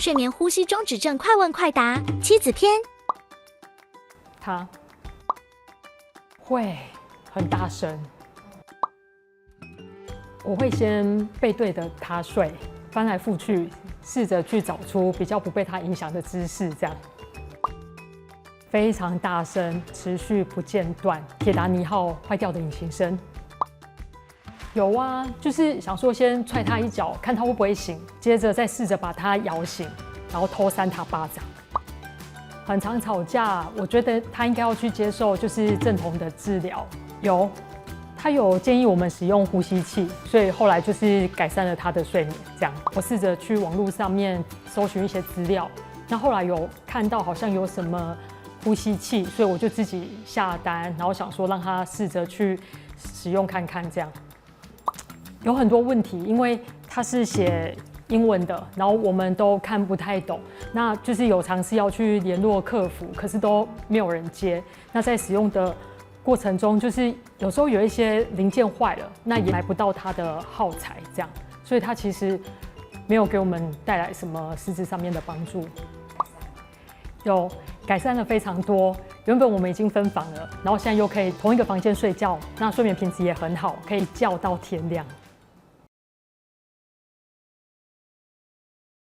睡眠呼吸中止症快问快答妻子篇。他会很大声，我会先背对着他睡，翻来覆去，试着去找出比较不被他影响的姿势，这样。非常大声，持续不间断，铁达尼号坏掉的引擎声。有啊，就是想说先踹他一脚，看他会不会醒，接着再试着把他摇醒，然后偷扇他巴掌。很常吵架，我觉得他应该要去接受就是正统的治疗。他有建议我们使用呼吸器，所以后来就是改善了他的睡眠。这样，我试着去网络上面搜寻一些资料，那后来有看到好像有什么呼吸器，所以我就自己下单，然后想说让他试着去使用看看。这样有很多问题，因为他是写英文的，然后我们都看不太懂，那就是有尝试要去联络客服，可是都没有人接。那在使用的过程中，就是有时候有一些零件坏了，那也买不到它的耗材，这样，所以它其实没有给我们带来什么实质上面的帮助。有改善了非常多，原本我们已经分房了，然后现在又可以同一个房间睡觉，那睡眠品质也很好，可以觉到天亮。